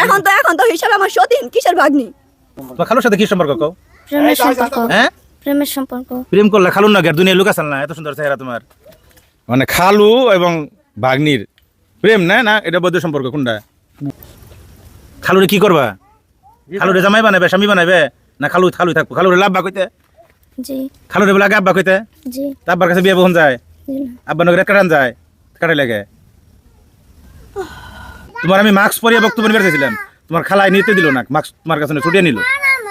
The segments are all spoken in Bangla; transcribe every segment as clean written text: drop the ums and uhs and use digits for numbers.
এখন তো হিসাবে আমার সতীন কিসের ভাগ্নি। তো খালুর সাথে কি সম্পর্ক কও? প্রেমের সম্পর্ক। হ্যাঁ, প্রেমের সম্পর্ক। প্রেম করলে খালুর না আর দুনিয়া লোক আসাল না, এত সুন্দর চেহারা তোমার। মানে খালু এবং ভাগ্নির প্রেম না, না এটা বৈধ সম্পর্ক কোনটা? খালুরে কি করবা? খালুরে জামাই বানাবে, স্বামী বানাবে, না খালু থাকবো? খালুরে লাভবা কইতে? জি খালুরে বলে আগে আব্বা কইতে? জি আব্বার কাছে বিয়ে বহন যায়, জি না। আব্বা নগরে কাটান যায়, কাটাই লাগে। তোমার আমি মাস্ক পরিয়ে বক্তব্য নিয়ে বেরোতেছিলাম, তোমার খালাই নিতে দিল না, মাস্ক তোমার কাছে ছুটিয়ে নিল।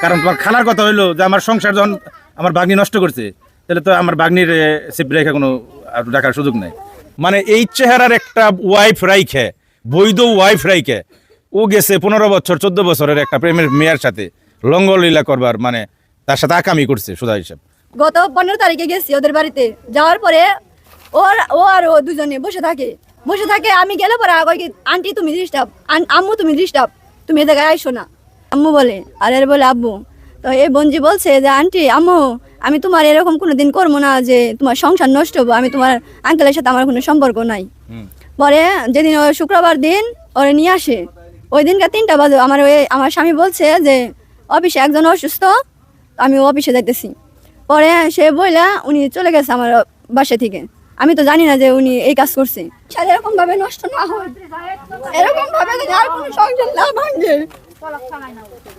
কারণ তোমার খালার কথা হইলো যে আমার সংসার যখন আমার বাগ্নি নষ্ট করছে, তাহলে তো আমার বাগ্নির সিপ রেখা কোনো রাখার সুযোগ নাই। মানে এই চেহারার একটা ওয়াইফ রাইখে, বৈধ ওয়াইফ রাইখে ও গেছে 15 বছর 14 বছরের একটা প্রেমের মেয়ের সাথে লঙ্গলীলা করবার, মানে তার সাথে আকামি করছে সোজা হিসাব। গত 15 তারিখে গেছি ওদের বাড়িতে, যাওয়ার পরে ও আর ও দুজনে বসে থাকে। আমি গেলে পরে কই কি, আন্টি তুমি ডিস্টার্ব, আম্মু তুমি ডিস্টার্ব, তুমি এ জায়গায় আইসো না। আম্মু বলে, আর এর বলে আব্বু। তো এই বঞ্জি বলছে যে আন্টি আম্মু আমি তোমার এরকম কোনোদিন করবো না যে তোমার সংসার নষ্ট হবো, আমি তোমার আঙ্কেলের সাথে আমার কোনো সম্পর্ক নাই। পরে যেদিন ওই শুক্রবার দিন ওরে নিয়ে আসে, ওই দিনকে 3টা বাজে আমার স্বামী বলছে যে অফিসে একজন অসুস্থ, আমি অফিসে যাইতেছি। পরে সে বইলা উনি চলে গেছে আমার বাসা থেকে। আমি তো জানি না যে উনি এই কাজ করছে। এরকম ভাবে নষ্ট না হয়, এরকম ভাবে যদি আর কোনো সংসার না ভাঙে,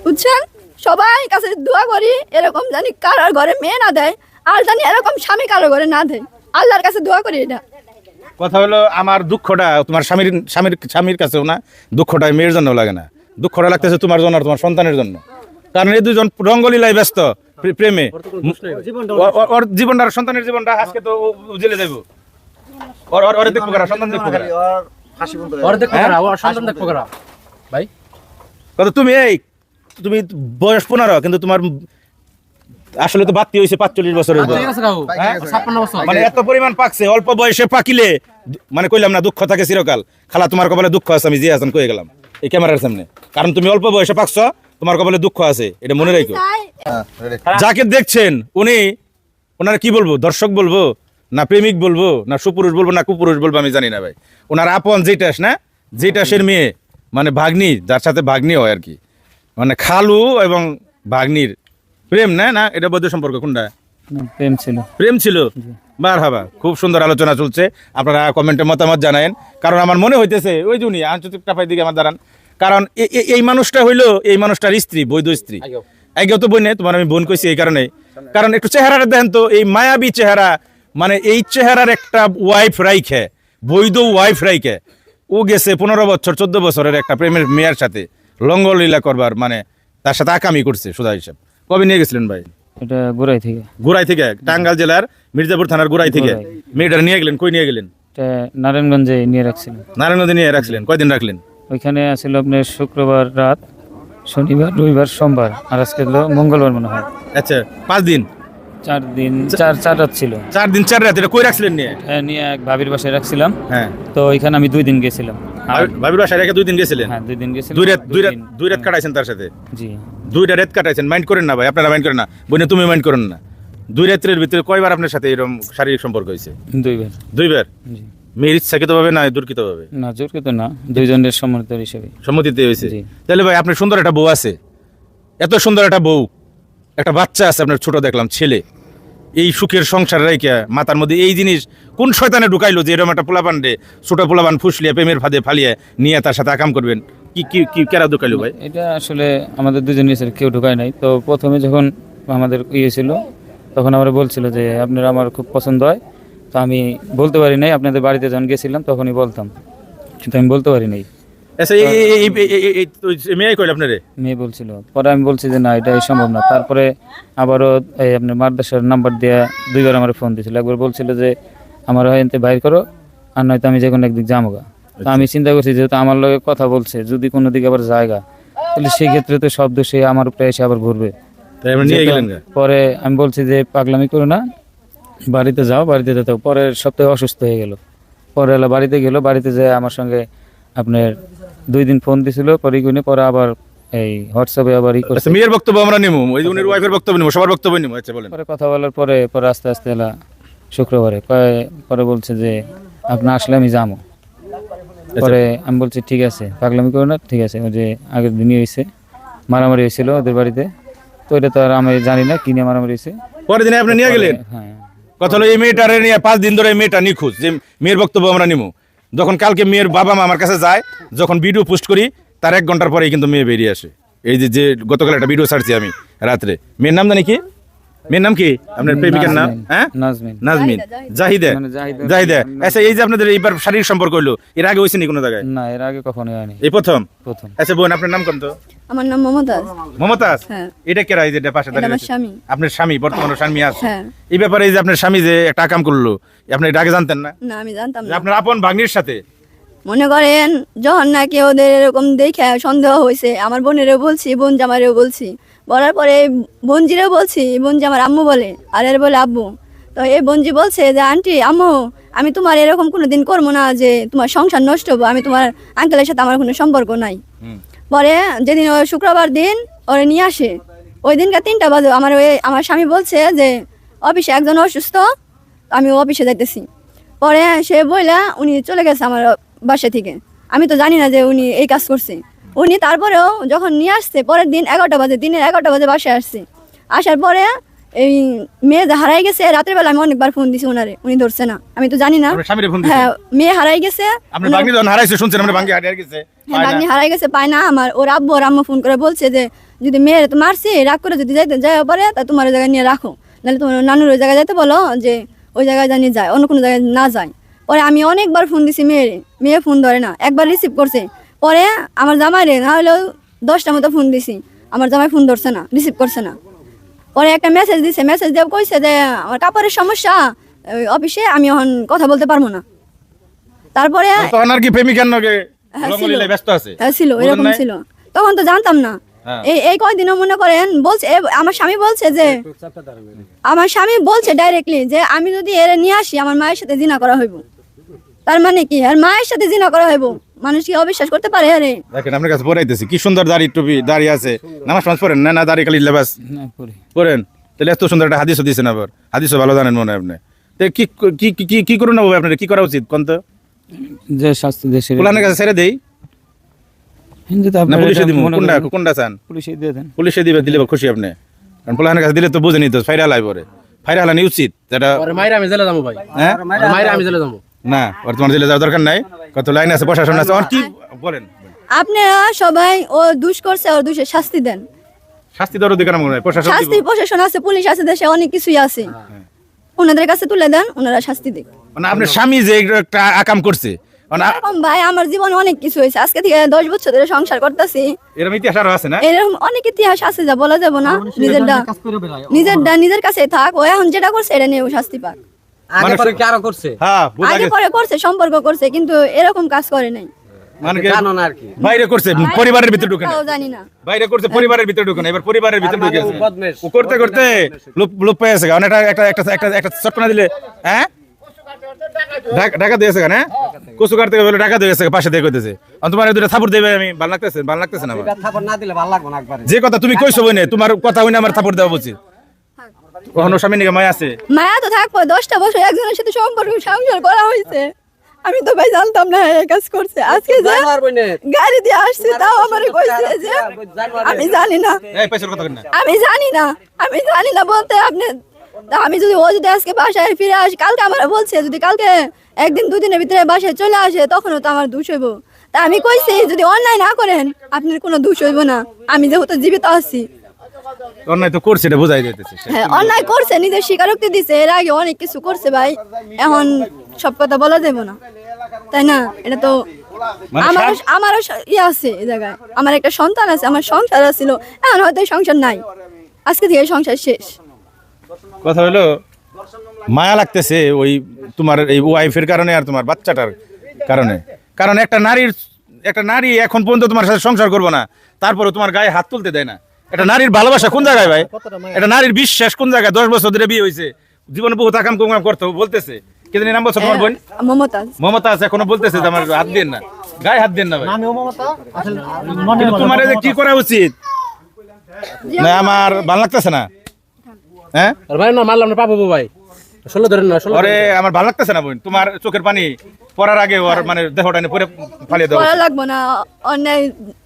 বুঝছেন? সবাই কাছে দোয়া করি এরকম জানি কারোর ঘরে মেয়ে না দেয়, আর জানি এরকম স্বামী কারোর ঘরে না দেয়, আল্লাহর কাছে দোয়া করি। এটা কথা হলো আমার দুঃখটা তোমার স্বামীর কাছেও না, দুঃখটা মেয়ের জন্য লাগে না, দুঃখটা লাগতেছে তোমার জন্য আর তোমার সন্তানের জন্য। কারণ এই দুজন রঙ্গলীলায় ব্যস্ত প্রেমে, ওর জীবনটা সন্তানের জীবনটা আজকে তো জেলে যাইব। ওর দেখবো কারা, সন্তান দেখবো কারা, সন্তান দেখবো কারা ভাই? কত তুমি বয়স 15 কিন্তু তোমার আসলে তো বাড়তি হয়েছে 45 বছরের উপর। 56 বছর মানে এত পরিমাণ পাকছে, অল্প বয়সে পাকিলে মানে কইলাম না দুঃখ থাকে চিরকাল। খালা তোমার কপালে দুঃখ আছে, আমি জিয়া হাসান কয়ে গেলাম এই ক্যামেরার সামনে। কারণ তুমি অল্প বয়সে পাকছ, তোমার কপালে দুঃখ আছে, এটা মনে রাখো। যাকে দেখছেন ওনারা কি বলবো, দর্শক বলবো না প্রেমিক বলবো না সুপুরুষ বলবো না কুপুরুষ বলবো, আমি জানি না ভাই। ওনার আপন জেঠাসের মেয়ে, মানে ভাগ্নি, যার সাথে ভাগ্নি হয় আর কি, মানে খালু এবং ভাগ্নির প্রেম না, না এটা বৈধ সম্পর্ক কোনটা? প্রেম ছিল। মারহাবা, খুব সুন্দর আলোচনা চলছে, আপনারা কমেন্টে মতামত জানায়েন। কারণ আমার মনে হইতেছে ওই জন্য আন্তর্জাতিক টাপাই দিকে আমার দাঁড়ান, কারণ এই মানুষটা হইলো এই মানুষটার স্ত্রী, বৈধ স্ত্রী। আগেও তো বোন নেই, তোমার আমি বোন কইছি এই কারণে, কারণ একটু চেহারাটা দেখেন তো, এই মায়াবী চেহারা, মানে এই চেহারার একটা ওয়াইফ রাইখে, বৈধ ওয়াইফ রাইখে ও গেছে 15 বছর 14 বছরের একটা প্রেমের মেয়ের সাথে লঙ্গলীলা করবার, মানে তার সাথে আকামি করছে সোজা হিসাব। কবে নিয়ে গেছিলেন ভাই? এটা গোড়াই থেকে টাঙ্গাইল জেলার মির্জাপুর থানার গোড়াই থেকে মেয়েটা নিয়ে গেলেন। কই নিয়ে গেলেন? এটা নারায়ণগঞ্জে নিয়ে রাখছিলাম। নারায়ণগঞ্জে নিয়ে রাখছিলেন, কয়দিন রাখলেন? ওইখানে আসলে আপনার শুক্রবার রাত, শনিবার, রবিবার, সোমবার, আর আজকে হলো মঙ্গলবার মনে হয়। আচ্ছা, 5 দিন 4 দিন 4 রাত ছিল। 4 দিন 4 রাত। এটা কই রাখছিলেন নিয়ে? নিয়ে এক ভাবির বাসায় রাখছিলাম। হ্যাঁ, তো ওইখানে আমি 2 দিন গেছিলাম। ভাবির বাসায় রেখে 2 দিন গেছিলেন? হ্যাঁ, 2 দিন গেছিলাম। 2 রাত কাটাইছেন তার সাথে? জি, 2টা রাত কাটাইছেন। মাইন্ড করেন না ভাই, আপনারা মাইন্ড করেন না, বোনে তুমি মাইন্ড করেন না। 2 রাতের ভিতরে কয়বার আপনার সাথে এরকম শারীরিক সম্পর্ক হয়েছে? 2 বার। জি। মেয়ের ইচ্ছাকৃত ভাবে না দুর্কৃত ভাবে? না, জোরকৃত না, দুইজনের সম্মত হিসেবে সম্মতিতে হয়েছে। জি। তাহলে ভাই আপনার সুন্দর একটা বউ আছে, এত সুন্দর একটা বউ, একটা বাচ্চা আছে আপনার, ছোট দেখলাম ছেলে, এই সুখের সংসার রাইকা মাথার মধ্যে এই জিনিস কোন শয়তানে ঢুকাইলো যে এরকম একটা পোলাপান রে, ছোট পোলাপান ফুসলিয়া প্রেমের ফাঁদে ফালিয়ে নিয়ে তার সাথে আকাম করবেন? কি কেরা ঢুকাইলো ভাই? এটা আসলে আমাদের দুজনের কেউ ঢুকায় নাই। তো প্রথমে যখন আমাদের ছিল, তখন আমরা বলছিল যে আপনার আমার খুব পছন্দ হয়। তো আমি বলতে পারি নাই, আপনাদের বাড়িতে যখন গেছিলাম তখনই বলতাম, কিন্তু আমি বলতে পারি নাই। আচ্ছা, মেয়ে কইল আপনারে? মেয়ে বলছিল। পরে আমি বলছি যে না, এটা সম্ভব না। তারপরে আবারও আপনার মাদ্রাসার নাম্বার দিয়ে 2বার আমার ফোন দিয়েছিল। একবার বলছিল যে আমার হয়তো বাইর করো, আর নয়তো আমি যে কোনো একদিক যামোগা। তো আমি চিন্তা করছি যেহেতু আমার লগে কথা বলছে, যদি কোনো দিকে আবার জায়গা, তাহলে সেই ক্ষেত্রে তো শব্দ সে আমার উপরে এসে আবার ঘুরবে। পরে আমি বলছি যে পাগলামি করো না, বাড়িতে যাও, বাড়িতে যেতে। পরের সপ্তাহে অসুস্থ হয়ে গেল, পরে এলো বাড়িতে গেল, বাড়িতে যেয়ে আমার সঙ্গে আপনার 2 দিন ফোন দিছিল। পরে আবার এই হোয়াটসঅ্যাপে আবার মেয়ের বক্তব্য আমরা নিমু, ওই উনির ওয়াইফের বক্তব্য নিমু, সবার বক্তব্য নিমু। আচ্ছা বলেন। পরে কথা বলার পরে আস্তে আস্তে এলা শুক্রবারে পরে বলছে যে আপনি আসলে আমি যাবো। পরে আমি বলছি ঠিক আছে, পাগলামি করো না, ঠিক আছে। ওই যে আগের দিনই হয়েছে, মারামারি হয়েছিল ওদের বাড়িতে, তো এটা তো আর আমি জানি না কি নিয়ে মারামারি হয়েছে। পরের দিনে আপনি নিয়ে গেলেন? হ্যাঁ। কথা হলো এই মেয়েটারে নিয়ে 5 দিন ধরে এই মেয়েটা নিখোঁজ, যে মেয়ের বক্তব্য আমরা নিমু। যখন কালকে মেয়ের বাবা মা আমার কাছে যায়, যখন ভিডিও পোস্ট করি তার 1 ঘন্টার পরেই কিন্তু মেয়ে বেরিয়ে আসে। এই যে গতকাল একটা ভিডিও ছাড়ছি আমি রাত্রে। মেয়ের নাম জানি কি? মেয়ের নাম কি আপনার প্রেমিকার নাম? হ্যাঁ, নাজমিন। নাজমিন, জাহিদা, মানে জাহিদা। জাহিদা। আচ্ছা, এই যে আপনাদের এইবার শারীরিক সম্পর্ক হইলো, এর আগে হয়েছে নি কোনো জায়গায়? না, এর আগে কখনো হয়নি, এই প্রথম। প্রথম। আচ্ছা বোন, আপনার নাম কোন? তো আমার নাম মমতাজ। মমতাজ। হ্যাঁ। এটা কেরা এই যে পাশে এটা দাঁড়িয়ে আমার আছে? স্বামী। আপনার স্বামী, বর্তমানে স্বামী আছে। হ্যাঁ। এই ব্যাপারে এই যে আপনার স্বামী যে একটা কাম করলো, আপনি এটা আগে জানতেন না? না, আমি জানতাম যে না। আপনার আপন ভাগ্নির সাথে মনে করেন যখন নাকি ওদের এরকম দেখে সন্দেহ হয়েছে, আমার বোনেরও বলছি, বোন জামারেও বলছি, বলার পরে বোনজিরেও বলছি, বোনজি আমার আম্মু বলে আর এর বলে আব্বু। তো এই বোনজি বলছে যে আন্টি আম্মু, আমি তোমার এরকম কোনো দিন করবো না যে তোমার সংসার নষ্ট হবো, আমি তোমার আঙ্কেলের সাথে আমার কোনো সম্পর্ক নাই। পরে যেদিন ওই শুক্রবার দিন ওরে নিয়ে আসে, ওই দিনকে 3টা বাজে আমার স্বামী বলছে যে অফিসে একজন অসুস্থ, আমি অফিসে যাইতেছি। পরে সে বইলা উনি চলে গেছে আমার বাসা থেকে। আমি তো জানি না যে উনি এই কাজ করছে। উনি তারপরেও যখন নিয়ে আসছে পরের দিন 11টা বাজে, দিনের 11টা বাজে বাসায় আসছে। আসার পরে এই মেয়ে যে হারাই গেছে, রাতের বেলা আমি অনেকবার ফোন দিছি ওনারে, উনি ধরছে না। আমি তো জানি না। আপনার স্বামীরে ফোন দিছেন? হ্যাঁ, মেয়ে হারাই গেছে। আপনার ভাগ্নি যখন হারাইছে শুনছেন, আপনার ভাগ্নি হারিয়ে গেছে? হ্যাঁ, ভাগ্নি হারাই গেছে, পায় না। আমার ওর আব্বু ওর আম্মু ফোন করে বলছে যে যদি মেয়ের তো মারছি, রাগ করে যদি যাইতে যায় পারে তা তোমার ওই জায়গায় নিয়ে রাখো, নাহলে তোমার নানুর ওই জায়গায় যাইতে বলো যে ওই জায়গায় জানি যায়, অন্য কোনো জায়গায় না যায়। পরে আমি অনেকবার ফোন দিছি মেয়েরে, মেয়ে ফোন ধরে না, একবার রিসিভ করছে। পরে আমার জামাইরে না হলেও 10টা মতো ফোন দিছি, আমার জামাই ফোন ধরছে না, রিসিভ করছে না। পরে একটা মেসেজ দিছে, মেসেজ দিয়ে কইছে যে আমার কাপড়ের সমস্যা ওই অফিসে, আমি এখন কথা বলতে পারবো না। তারপরে তখন আর কি প্রেমিকার নগে হ্যাঁ, ছিল। রঙলিলায় ব্যস্ত আছে? হ্যাঁ ছিল, বুঝেন এরকম নাই? ছিল। তখন তো জানতাম না। হ্যাঁ। এই কয়দিনও মনে করেন বলছে, আমার স্বামী বলছে যে, আমার স্বামী বলছে ডাইরেক্টলি যে আমি যদি এর নিয়ে আসি আমার মায়ের সাথে জিনা করা হইব। তার মানে কি, আর মায়ের সাথে জিনা করা হইব? মানুষ কি অবিশ্বাস করতে পারে? আরে দেখেন আপনার কাছে পড়াইতেছি, কি সুন্দর দাড়ি টুপি দাঁড়িয়ে আছে। নামাজ টামাজ পড়েন না? না দাড়ি খালি লেবাস না, পরে পড়েন? তাহলে এত সুন্দর একটা হাদিসও দিয়েছেন, আবার হাদিসও ভালো জানেন মনে হয় আপনি। তো কি কি কি কি করুন না আপনার, কি করা উচিত কোন? তো যে শাস্তি দেশের পুলানের কাছে ছেড়ে দেই হিন্দুতে না আপনার পুলিশে এটা দিব? মনে কোনটা করেন, কোনটা চান? পুলিশে দিয়ে দেন। পুলিশে দিবে, দিলে খুশি আপনি? কারণ পুলানের কাছে দিলে তো বুঝে নিত ফাইরা লাই পরে, ফাইরা হালানি উচিত এটা। পরে মাইরা আমি জেলে যাবো ভাই, হ্যাঁ, মাইরা আমি জেলে যাবো। না ওর তোমার দিলে যাওয়ার দরকার নাই, কত লাইন আছে, প্রশাসন আছে। আর কি বলেন? আপনারা সবাই ও দুষ করছে, ওর দুষে শাস্তি দেন। শাস্তি দেওয়ার অধিকার মনে হয় প্রশাসন দিব। শাস্তি প্রশাসন আছে, পুলিশ আছে, দেশে অনেক কিছুই আছে, ওনাদের কাছে তুলে দেন, ওনারা শাস্তি দিক। মানে আপনার স্বামী যে একটা আকাম করছে, মানে এরকম ভাই আমার জীবনে অনেক কিছু হয়েছে, আজকে থেকে 10 বছর ধরে সংসার করতেছি। এরকম ইতিহাস আরো আছে না? এরকম অনেক ইতিহাস আছে, যা বলা যাবে না। নিজের কাছে থাক, ও এখন যেটা করছে এটা নিয়ে ও শাস্তি পাক। আগে পরে কি আরো করছে? হ্যাঁ, বোঝা আগে গেছে। পরে করছে, সম্পর্ক করছে, কিন্তু এরকম কাজ করে নাই। মানে কি জানো না আর কি। বাইরে করছে, পরিবারের ভিতরে ঢুকে না? তাও জানি না। বাইরে করছে, পরিবারের ভিতরে ঢুকে না। এবার পরিবারের ভিতরে ঢুকে আছে। বদমেশ। ও করতে করতে লোপ পেয়ে গেছে। কারণ একটা চটকনা দিলে, হ্যাঁ ঢাকা দিয়েছে কেন? হ্যাঁ, কচু কাটতে গেলে ঢাকা দিয়ে গেছে, পাশে দিয়ে কইতেছে তোমার দুটো থাপুর দেবে। আমি ভালো লাগতেছে না আমার থাপড় না দিলে ভালো লাগবে না একবারে। যে কথা তুমি কইছো বইনে, তোমার কথা হইনে আমার থাপুর দেওয়া উচিত। কখনো স্বামী নিকে মায়া আছে? মায়া তো থাকবো, 10টা বছর একজনের সাথে সম্পর্ক সংসার করা হয়েছে। আমি তো ভাই জানতাম না এই কাজ করছে। আজকে যে জানোয়ার বইনে। গাড়ি দিয়ে আসছে, তাও আমারে কইছে যে আমি জানি না, এই পয়সার কথা কই না? আমি জানি না বলতে আপনি। তা আমি যদি ও যদি আজকে বাসায় ফিরে আসি, কালকে আমার বলছে যদি কালকে 1 দিন 2 দিনের ভিতরে বাসায় চলে আসে, তখনও তো আমার দোষ হইব। তা আমি কইছি যদি অন্যায় না করেন আপনার কোনো দোষ হইব না, আমি যেহেতু জীবিত আছি। অন্যায় তো করছে, এটা বোঝাই যাইতেছে। হ্যাঁ, অন্যায় করছে, নিজের স্বীকারোক্তি দিছে, এর আগে অনেক কিছু করছে ভাই, এখন সব কথা বলা যাবে না, তাই না? এটা তো মানে আমারও ইয়ে আছে এই জায়গায়, আমার একটা সন্তান আছে, আমার সংসার ছিল, এখন হয়তো এই সংসার নাই, আজকে থেকে সংসার শেষ। কথা হলো মায়া লাগতেছে ওই তোমার এই ওয়াইফের কারণে আর তোমার বাচ্চাটার কারণে। কারণ একটা নারী এখন পর্যন্ত তোমার সাথে সংসার করবো না, তারপরে তোমার গায়ে হাত তুলতে দেয় না। একটা নারীর ভালোবাসা কোন জায়গায় ভাই? একটা নারীর বিশ্বাস কোন জায়গায়? 10 বছর ধরে বিয়ে হয়েছে, জীবনে বহু তাকাম কুমাম করতে বলতেছে। কেদিন নাম বলছো তোমার বোন? মমতাজ এখনো বলতেছে যে আমার হাত দেন না, গায়ে হাত দেন না ভাই। কিন্তু তোমার এই যে কি করা উচিত না আমার ভালো লাগতেছে না। হ্যাঁ, আর ভাই না মারলাম না পাবো ভাই। ষোলো ধরেন না, ষোলো ওরে আমার ভালো লাগতেছে না বোন, তোমার চোখের পানি পড়ার আগে ওর মানে দেহটা নিয়ে পরে ফালিয়ে দেবো। করা লাগবো না, অন্যায়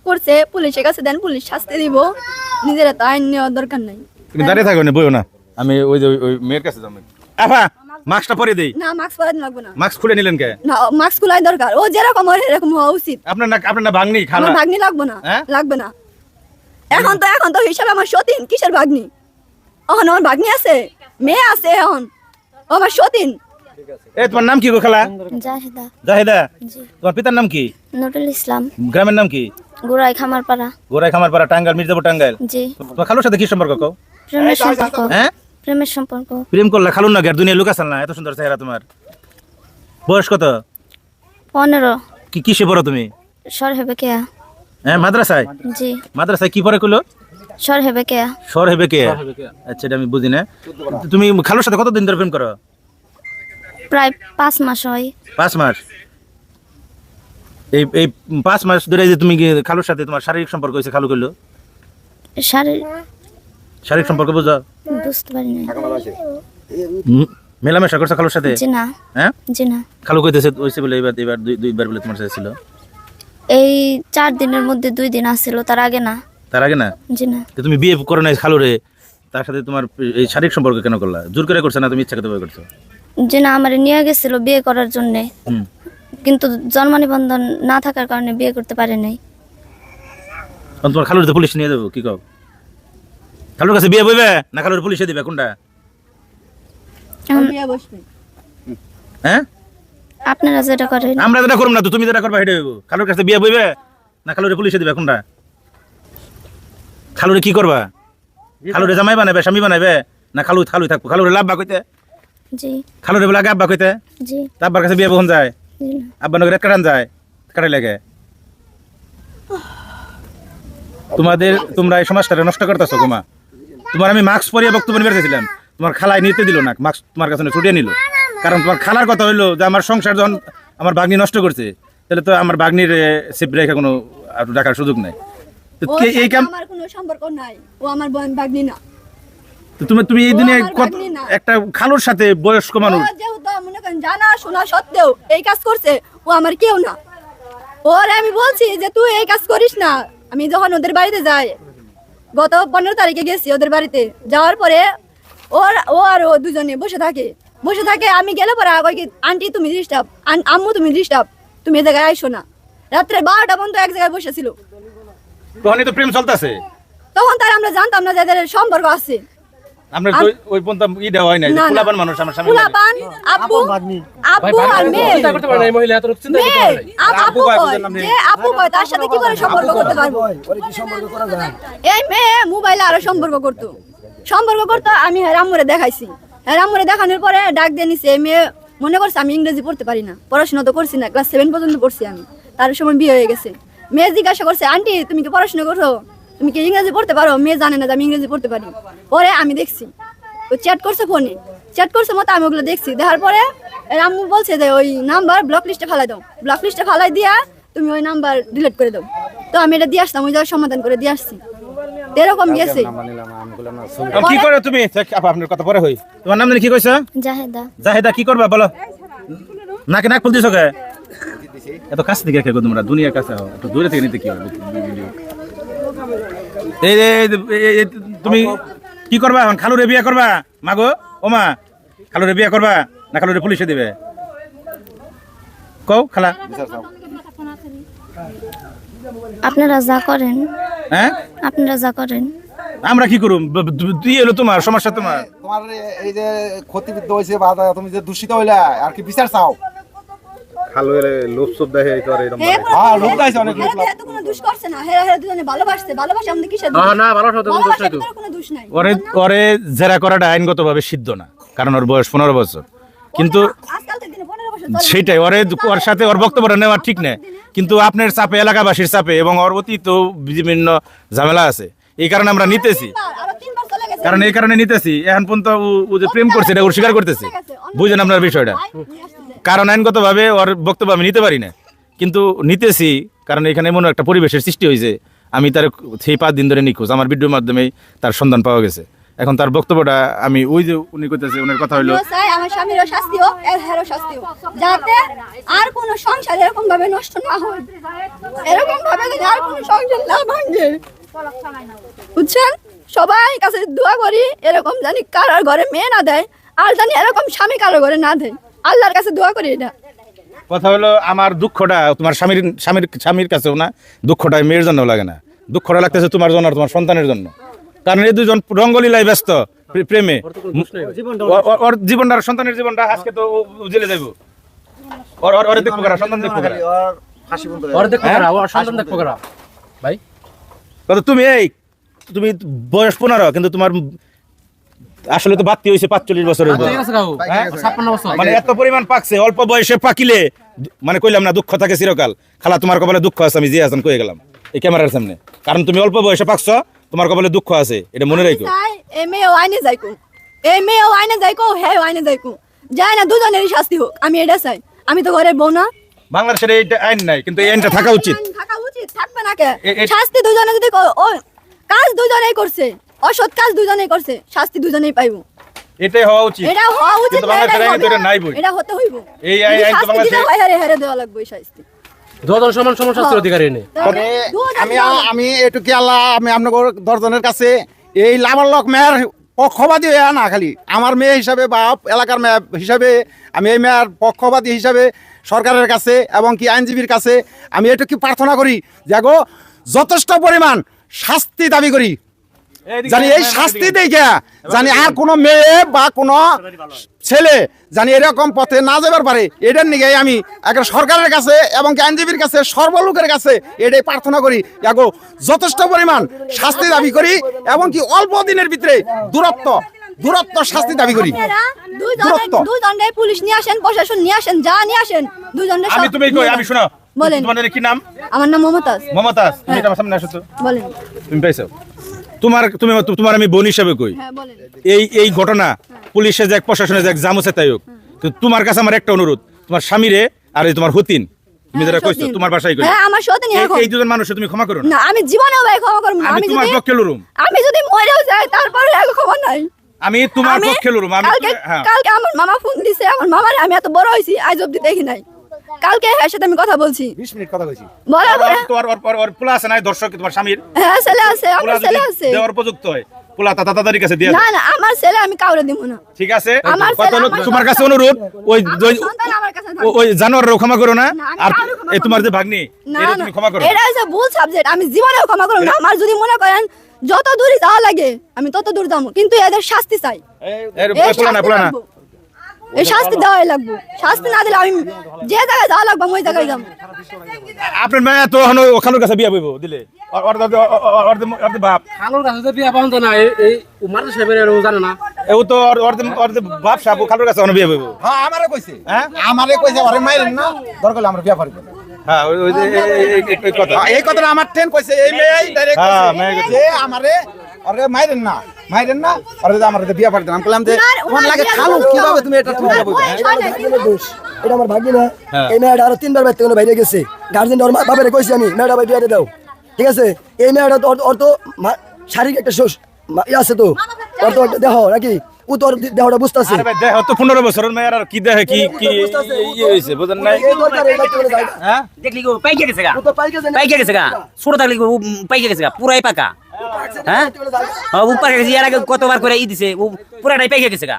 করছে পুলিশের কাছে দেন, পুলিশ শাস্তি দিব, নিজেরা তো আইন নেওয়ার দরকার নাই। তুমি দাঁড়িয়ে থাকো না, বইও না, আমি ওই যে ওই মেয়ের কাছে যাবো। আফা মাস্কটা পরে দেই। না মাস্ক পরাতে লাগবো না, মাস্ক খুলে নিলেন কে? না মাস্ক খোলাই দরকার, ও যেরকম ওর এরকম হওয়া উচিত। আপনার না ভাগ্নি খালা? আমার ভাগ্নি লাগবো না, হ্যাঁ? লাগবে না। এখন তো হিসাবে আমার সতীন, কিসের ভাগ্নি? এখন আমার ভাগ্নি আছে, মেয়ে আছে, এখন ও আমার সতীন। এই তোমার নাম কি গো খালা? জাহিদা। জাহিদা। জি। তোমার পিতার নাম কি? নুরুল ইসলাম। গ্রামের নাম কি? গোড়াই খামারপাড়া। গোরাই খামারপাড়া, টাঙ্গাইল, মির্জাপুর টাঙ্গাইল। জি। তোমার খালুর সাথে কি সম্পর্ক কও? প্রেমের সম্পর্ক। হ্যাঁ, প্রেমের সম্পর্ক। প্রেম করলা খালুর না, আর দুনিয়া লুক আসাল না, এত সুন্দর চেহারা তোমার। বয়স কত? 15। কিসে পড়ো তুমি? সর হেবে কেয়া। হ্যাঁ, মাদ্রাসায়। জি। মাদ্রাসায় কি পড়ে কইলো? সর হেবে কেয়া। শহর হেবে কে? আচ্ছা, এটা আমি বুঝি না। তুমি খালুর সাথে কতদিন ধরে প্রেম করো? প্রায় 5 মাস হয়। 5 মাস। এই 5 মাস ধরে যে তুমি কি খালুর সাথে তোমার শারীরিক সম্পর্ক হয়েছে, খালু কইলো? শারীরিক সম্পর্ক বুঝো? বুঝতে পারি না। মেলামেশা করছো খালুর সাথে? জি না। হ্যাঁ, জি না। খালু কইতেছে হইছে বলে এবার দুইবার বলে তোমার সাথে ছিল। এই 4 দিনের মধ্যে 2 দিন আসছিল, তার আগে না। তার আগে না? জি না। তো তুমি বিয়ে করো নাই খালুরে, তার সাথে তোমার এই শারীরিক সম্পর্ক কেন করলা? জোর করে করছো না তুমি ইচ্ছাকৃত ভাবে করছো? জি না, আমার নিয়ে গেছিল বিয়ে করার জন্য, হুম। কিন্তু জন্ম নিবন্ধন না থাকার কারণে বিয়ে করতে পারে নাই। তখন তোমার খালুর তো পুলিশ নিয়ে দেবো, কি কও? খালুর কাছে বিয়ে বইবে না খালুর পুলিশে দিবে, কোনটা? বিয়ে বসবে। হ্যাঁ, আপনারা যেটা করেন। আমরা যেটা করব না তো তুমি যেটা করবা সেটা হইব। খালুর কাছে বিয়ে বইবে না খালুরে পুলিশে দিবে, কোনটা? খালুরে কি করবা? খালুরে জামাই বানাবে, স্বামী বানাবে, না খালুই থাকবো? খালুরে লাভবা কইতে? জি। খালুরে বলে আগে আব্বা কইতে? জি। তা আব্বার কাছে বিয়ে বহন যায়? জি না। আব্বা নগরে কাটান যায়, কাটাই লাগে। তোমরা এই সমাজটাকে নষ্ট করতেছো। তোমার আমি মাস্ক পরিয়ে বক্তব্য নিয়ে বেরোতেছিলাম, তোমার খালাই নিতে দিল না, মাস্ক তোমার কাছে ছুটিয়ে নিল। কারণ তোমার খালার কথা হইলো যে আমার সংসার যখন আমার বাগ্নি নষ্ট করছে, তাহলে তো আমার বাগ্নির সেফ রেখে কোনো রাখার সুযোগ নাই। তো ওর এই সাথে কাম আমার কোনো সম্পর্ক নাই, ও আমার ভাগ্নি না। তো তুমি এই দিনে ও আমার ভাগ্নি না। একটা খালুর সাথে বয়স্ক মানুষ, ও যেহেতু মনে করেন জানা শোনা সত্ত্বেও এই কাজ করছে, ও আমার কেউ না। ওর আমি বলছি যে তুই এই কাজ করিস না। আমি যখন ওদের বাড়িতে যাই, গত 15 তারিখে গেছি ওদের বাড়িতে, যাওয়ার পরে ও আর ও দুজনে বসে থাকে। আমি গেলে পরে আগে কি, আন্টি তুমি ডিস্টার্ব, আম্মু তুমি ডিস্টার্ব, তুমি এ জায়গায় আইসো না। রাত্রে 12টা পর্যন্ত এক জায়গায় বসেছিল। তখনই তো প্রেম চলতেছে। তখন তার আমরা জানতাম না যে এদের সম্পর্ক আছে। আমরা ওই পর্যন্ত দেওয়া হয় নাই যে না, না। পোলাপান মানুষ আমার সামনে। পোলাপান, আব্বু আর মেয়ে। চিন্তা করতে পারে না, এই মহিলা এত চিন্তা করতে পারে না। আপু কয়, যে আপু কয় তার সাথে কি করে সম্পর্ক করতে পারবো? এই মেয়ে মোবাইলে আরো সম্পর্ক করতো। আমি রাম্মুরে দেখাইছি। রাম্মুরে দেখানোর পরে ডাক দিয়ে নিছে। এই মেয়ে মনে করছে আমি ইংরেজি পড়তে পারি না, পড়াশোনা তো করছি না, ক্লাস 7 পর্যন্ত পড়ছি আমি। তার সময় বিয়ে হয়ে গেছে। মেয়ে জিজ্ঞাসা করছে, আন্টি তুমি কি পড়াশোনা করো, তুমি কি ইংরেজি পড়তে পারো? মেয়ে জানে না যে আমি ইংরেজি পড়তে পারি। পরে আমি দেখছি ও চ্যাট করছে, ফোনে চ্যাট করছে মতো আমি ওগুলো দেখছি। দেখার পরে আম্মু বলছে যে ওই নাম্বার ব্লক লিস্টে ফালাই দাও, ব্লক লিস্টে ফালাই দিয়া তুমি ওই নাম্বার ডিলিট করে দাও। তো আমি এটা দিয়ে আসতাম, ওই জায়গায় সমাধান করে দিয়ে আসছি। এরকম গেছে। কি করে তুমি? আপা আপনার কথা পরে হই। তোমার নাম জানি কি কইছো? জাহেদা। জাহেদা, কি করবা বলো? নাকে নাক ফুল দিছো কে? এত কাছ থেকে কে গো তোমরা? দুনিয়ার কাছে হও, একটু দূরে থেকে নিতে কি হবে? তুমি কি করবা এখন? খালুরে বিয়ে করবা? মাগো ও মা, খালুরে বিয়ে করবা না খালুরে পুলিশে দিবে? কও খালা। আপনারা যা করেন। হ্যাঁ, আপনারা যা করেন। আমরা কি করুম? তুই এলো তোমার সমস্যা, তোমার এই যে ক্ষতিবিদ্ধ হয়েছে বা তুমি যে দূষিত হইলা আর কি বিচার চাও? খালুরে লোভ সব দেখে করে এরকম। লোক গাইছে অনেক লোক। হেরা তো কোনো দোষ করছে না, হেরা দুজনে ভালোবাসে আমাদের কিসের দোষ? না, ভালোবাসা তো কোনো দোষ নাই তো। ভালোবাসার কোনো দোষ নাই। ওরে জেরা করাটা আইনগতভাবে সিদ্ধ না, কারণ ওর বয়স 15 বছর। কিন্তু আজকালকার দিনে 15 বছর চলে। সেটাই ওর সাথে ওর বক্তব্যটা নেওয়া ঠিক না। কিন্তু আপনার চাপে, এলাকাবাসীর চাপে এবং ওর অতীত বিভিন্ন ঝামেলা আছে, এই কারণে আমরা নিতেছি। আরো 3 বার চলে গেছে। কারণ এই কারণে নিতেছি। এখন পর্যন্ত ও যে প্রেম করছে এটা ওর স্বীকার করতেছে। বুঝেন আপনার বিষয়টা? কারণ আইনগতভাবে ওর বক্তব্য আমি নিতে পারি না, কিন্তু নিতেছি কারণ এখানে এমন একটা পরিবেশের সৃষ্টি হয়েছে। আমি তার সেই 5 দিন ধরে নিখোঁজ, আমার ভিডিওর মাধ্যমেই তার সন্ধান পাওয়া গেছে। এখন তার বক্তব্যটা আমি ওই যে উনি কইতেছে উনার কথা হইলো আমিও চাই আমার স্বামীরও শাস্তি হোক এরও শাস্তি হোক, যাতে আর কোনো সংসার এরকম ভাবে নষ্ট না হয়, এরকম ভাবে যেন আর কোনো সংসার না ভাঙে, বুঝছেন? সবাই কাছে দোয়া করি এরকম জানি কারোর ঘরে মেয়ে না দেয়, আর জানি এরকম স্বামী কারোর ঘরে না দেয়, আল্লাহর কাছে দোয়া করি এটা। কথা হলো আমার দুঃখটা তোমার স্বামীর কাছেও না, দুঃখটা মেয়ের জন্য লাগে না, দুঃখটা লাগতেছে তোমার জন্য আর তোমার সন্তানের জন্য। কারণ এই দুজন রঙ্গলীলায় ব্যস্ত প্রেমে, ওর জীবনটা আর সন্তানের জীবনটা আজকে তো ও জেলে যাইব, ওর দেখবো কারা, সন্তান দেখবো কারা? ওর দেখো কারা, ওর সন্তান দেখো কারা ভাই? কথা তুমি বয়স 15 কিন্তু তোমার আসলে তো বাড়তি হয়েছে 45 বছরের বয়স। ঠিক আছে কাকু, 56 বছর। মানে এত পরিমাণ পাকছে, অল্প বয়সে পাকিলে মানে কইলাম না দুঃখ থাকে চিরকাল। খালা তোমার কপালে দুঃখ আছে, আমি জিয়া হাসান কয়ে গেলাম এই ক্যামেরার সামনে, কারণ তুমি অল্প বয়সে পাকছ, তোমার কপালে দুঃখ আছে, এটা মনে রাখো। এই মেয়েও আইনে যাইকো, এই মেয়েও আইনে যাইকো, হ্যাঁ আইনে যাইকো, যায় না, দুজনেরই শাস্তি হোক, আমি এটা চাই। আমি তো ঘরের বউ না, বাংলাদেশের এইটা আইন নাই, কিন্তু এই আইনটা থাকা উচিত। থাকা উচিত, থাকবে না কে? শাস্তি দুজনে যদি ও কাজ দুজনেই করছে, অসৎ কাজ দুজনেই করছে, শাস্তি দুজনেই পাইবো, এটাই হওয়া উচিত। এটা হওয়া উচিত, কিন্তু বাংলাদেশের আইনে তো এটা নাই বই। এটা হতে হইব, এই আইন তো বাংলাদেশে হেরে দেওয়া লাগবে এই শাস্তি। দুজন সমান সমান শাস্তির অধিকারী নেই। আমি এটুকি আল্লাহ, আমি আপনাদের দর্শনের কাছে এই লাভারলক মেয়ের পক্ষপাতী হয়ে না, খালি আমার মেয়ে হিসাবে বা এলাকার মেয়ে হিসাবে আমি এই মেয়ের পক্ষপাতী হিসাবে সরকারের কাছে এবং কি আইনজীবীর কাছে আমি এটুকু প্রার্থনা করি, দেখো যথেষ্ট পরিমাণ শাস্তি দাবি করি, জানি এই শাস্তি দেখে জানি আর কোনো মেয়ে বা কোনো ছেলে জানি এরকম পথে না যাবার পারে, এটার নিয়ে আমি একটা সরকারের কাছে এবং কি আইনজীবীর কাছে সর্বলোকের কাছে এটাই প্রার্থনা করি, দেখো যথেষ্ট পরিমাণ শাস্তি দাবি করি এবং কি অল্প দিনের ভিতরে দূরত্ব শাস্তি দাবি করি। দুজনে পুলিশ নিয়ে আসেন, প্রশাসন নিয়ে আসেন, যা নিয়ে আসেন, দুজনে আমি তুমি কই আমি শোনো, বলেন। তোমার কি নাম? আমার নাম মমতাজ। মমতাজ, তুমি আমার সামনে আসো তো, বলেন। তুমি পাইছো? তোমার আমি বোন হিসাবে কই, হ্যাঁ বলেন। এই ঘটনা পুলিশে যাক, প্রশাসনে যাক, জামুসে তাই হোক, তো তোমার কাছে আমার একটা অনুরোধ, তোমার স্বামীরে আর এই তোমার হতিন, তুমি যারা কইছো তোমার বাসায় কই, হ্যাঁ আমার সতীন, এই দুজন মানুষকে তুমি ক্ষমা করো না। না আমি জীবনেও ভাই ক্ষমা করব না। আমি তোমার পক্ষে লড়ুম, আমি যদি মরেও যাই তারপরে আর ক্ষমা নাই। আমি তোমার পক্ষে লড়ুম। আমি কালকে আমার মামা ফোন দিছে, আমার মামার আমি এত বড় হইছি আজ অবধি দেখি নাই, কালকে এর সাথে আমি কথা বলছি, 20 মিনিট কথা কইছি, বলার পরে তোর পোলা আছে না দর্শক, তোমার স্বামীর হ্যাঁ ছেলে আছে, আমার ছেলে আছে, দেওয়ার উপযুক্ত হয় পোলা তাড়াতাড়ি কাছে দিয়ে না না আমার ছেলে আমি কাউরে দিব না। ঠিক আছে, আমার কত ছেলে লোক আমার তোমার কাছে অনুরোধ, ওই সন্তান আমার কাছে থাকবে। ওই জানোয়ারও ক্ষমা করো না, না, আমি আর কাউকে ক্ষমা এই তোমার করব যে ভাগ্নি না, এটা না, তুমি ক্ষমা করো। এটা হচ্ছে ভুল সাবজেক্ট, আমি জীবনেও ক্ষমা করব না। আমার যদি মনে করেন যত দূরই যাওয়া লাগে আমি তত দূর যাবো, কিন্তু এদের শাস্তি চাই, পোলা না এই শাস্তি দেওয়াই লাগবে, শাস্তি না দিলে আমি যে জায়গায় যাওয়া লাগবে আমি ওই জায়গায় যাবো। আপনার মেয়ে তো ওখানের কাছে বিয়া বইব দিলে বাপ খালুর কাছে যে বিয়া পাওয়া যায় না, এই মারতে সাহেবের এরও জানে না। এও তো বাপ সাপ খালুর কাছে বিয়া বইব। হ্যাঁ আমারে কইছে, আমারে কইছে আরে মাইরেন না, দরকার হলে আমরা বিয়া করব। হ্যাঁ ওই যে এই কথা, এই কথাটা আমার ট্রেন কইছে, এই মেয়েই ডাইরেক্ট হ্যাঁ, কইছে মেয়ে কইছে। যে আমারে আরে মাইরেন না আরে আমারে বিয়া করে দিলাম, বললাম যে কোন লাগে খালু কিভাবে তুমি এটা ঠিক বলছো? এটা আমার ভাগ্য না, হ্যাঁ। এই মেয়েটা আরো 3 বার বাইরে বাইরে গেছে, গার্জেন ওর বাবারে কইছি আমি মেয়েটা ভাই বিয়ে দাও, ঠিক আছে? এই মেয়েটা তো ওর তো শারীরিক একটা আছে তো, ওর তো একটা দেহ নাকি, ও তো দেহটা বুঝতেছে, আরে ভাই দেহ তো 15 বছরের মেয়ের আর কি দেহে কি হইছে বুঝেন নাই? হ্যাঁ দেখলি গো পাইকে গেছে গা, ও তো পাই গেছে না, পাইকে গেছে গা, ছোট থাকলে গো পাইকে গেছে গা, পুরাই পাকা। হ্যাঁ ও পাইকে গেছে, এর আগে কতবার করে ই দিছে, ও পুরাটাই পাইকে গেছে গা।